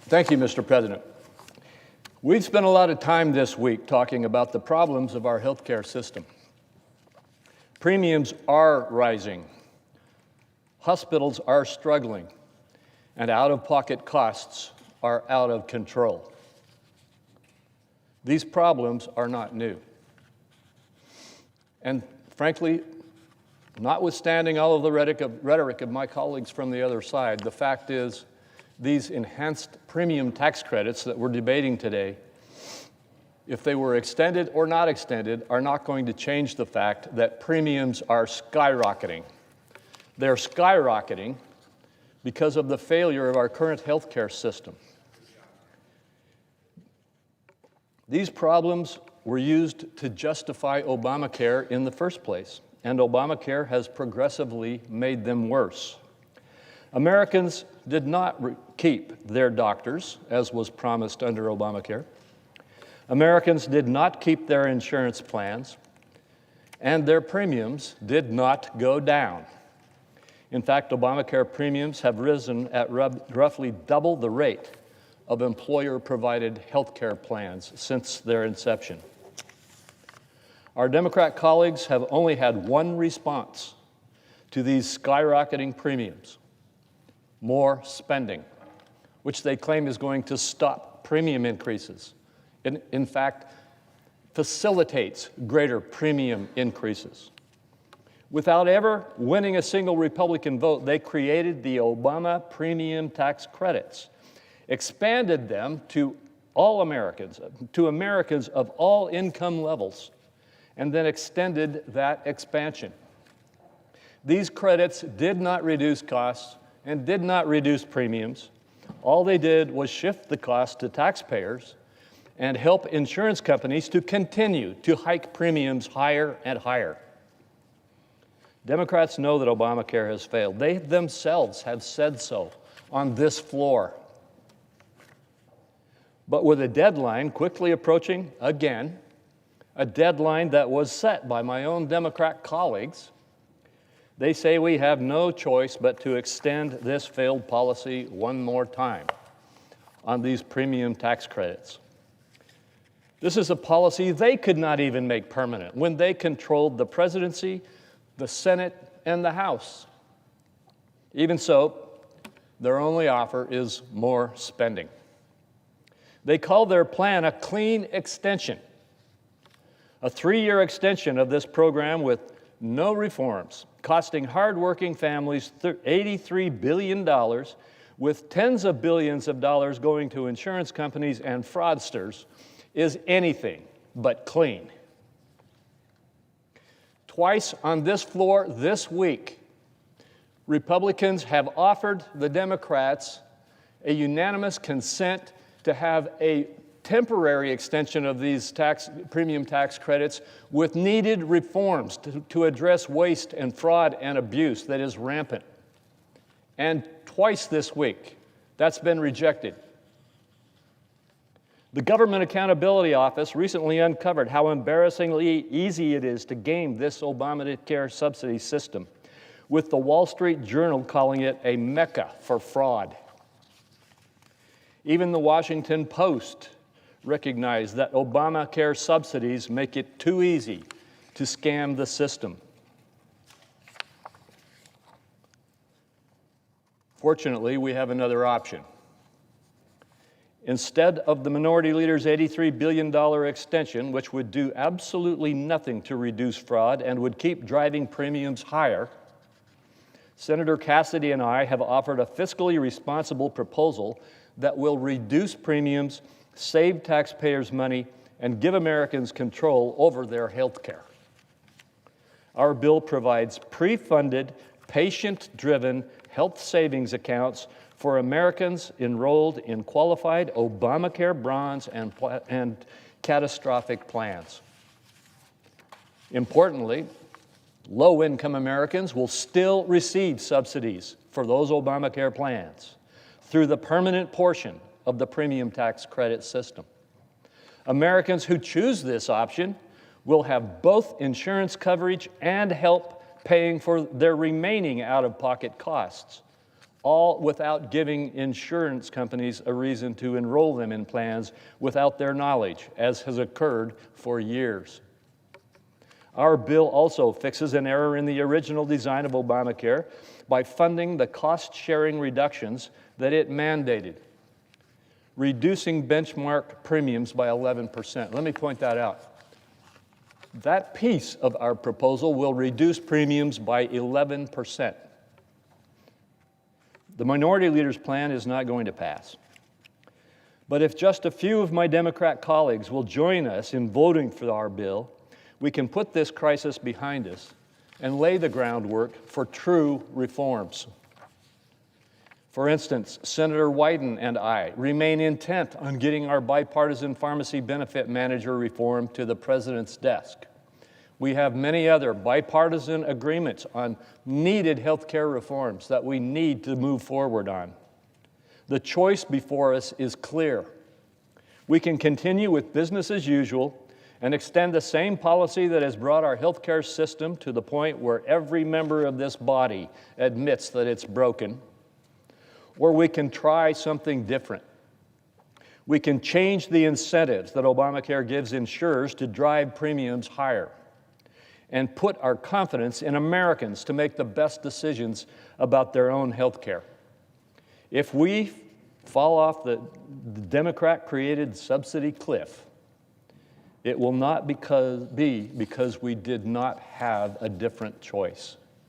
Thank you, Mr. President. We've spent a lot of time this week talking about the problems of our healthcare system. Premiums are rising, hospitals are struggling, and out-of-pocket costs are out of control. These problems are not new. And frankly, notwithstanding all of the rhetoric of my colleagues from the other side, the fact is these enhanced premium tax credits that we're debating today, if they were extended or not extended, are not going to change the fact that premiums are skyrocketing. They're skyrocketing because of the failure of our current healthcare system. These problems were used to justify Obamacare in the first place, and Obamacare has progressively made them worse. Americans did not keep their doctors, as was promised under Obamacare. Americans did not keep their insurance plans, and their premiums did not go down. In fact, Obamacare premiums have risen at roughly double the rate of employer-provided health care plans since their inception. Our Democrat colleagues have only had one response to these skyrocketing premiums: more spending, which they claim is going to stop premium increases. It, in fact, facilitates greater premium increases. Without ever winning a single Republican vote, they created the Obama premium tax credits, expanded them to all Americans, to Americans of all income levels, and then extended that expansion. These credits did not reduce costs and did not reduce premiums. All they did was shift the cost to taxpayers and help insurance companies to continue to hike premiums higher and higher. Democrats know that Obamacare has failed. They themselves have said so on this floor. But with a deadline quickly approaching again, a deadline that was set by my own Democrat colleagues, they say we have no choice but to extend this failed policy one more time on these premium tax credits. This is a policy they could not even make permanent when they controlled the presidency, the Senate, and the House. Even so, their only offer is more spending. They call their plan a clean extension, a 3-year extension of this program with no reforms, costing hardworking families $83 billion, with tens of billions of dollars going to insurance companies and fraudsters, is anything but clean. Twice on this floor this week, Republicans have offered the Democrats a unanimous consent to have a temporary extension of these premium tax credits with needed reforms to address waste and fraud and abuse that is rampant. And twice this week, that's been rejected. The Government Accountability Office recently uncovered how embarrassingly easy it is to game this Obamacare subsidy system, with the Wall Street Journal calling it a mecca for fraud. Even the Washington Post recognized that Obamacare subsidies make it too easy to scam the system. Fortunately, we have another option. Instead of the Minority Leader's $83 billion extension, which would do absolutely nothing to reduce fraud and would keep driving premiums higher, Senator Cassidy and I have offered a fiscally responsible proposal that will reduce premiums, save taxpayers money, and give Americans control over their health care. Our bill provides pre-funded, patient-driven health savings accounts for Americans enrolled in qualified Obamacare bronze and catastrophic plans. Importantly, low-income Americans will still receive subsidies for those Obamacare plans through the permanent portion of the premium tax credit system. Americans who choose this option will have both insurance coverage and help paying for their remaining out-of-pocket costs, all without giving insurance companies a reason to enroll them in plans without their knowledge, as has occurred for years. Our bill also fixes an error in the original design of Obamacare by funding the cost-sharing reductions that it mandated, reducing benchmark premiums by 11%. Let me point that out. That piece of our proposal will reduce premiums by 11%. The minority leader's plan is not going to pass. But if just a few of my Democrat colleagues will join us in voting for our bill, we can put this crisis behind us and lay the groundwork for true reforms. For instance, Senator Wyden and I remain intent on getting our bipartisan pharmacy benefit manager reform to the President's desk. We have many other bipartisan agreements on needed health care reforms that we need to move forward on. The choice before us is clear. We can continue with business as usual and extend the same policy that has brought our health care system to the point where every member of this body admits that it's broken. Or we can try something different. We can change the incentives that Obamacare gives insurers to drive premiums higher and put our confidence in Americans to make the best decisions about their own health care. If we fall off the Democrat-created subsidy cliff, it will not be because we did not have a different choice.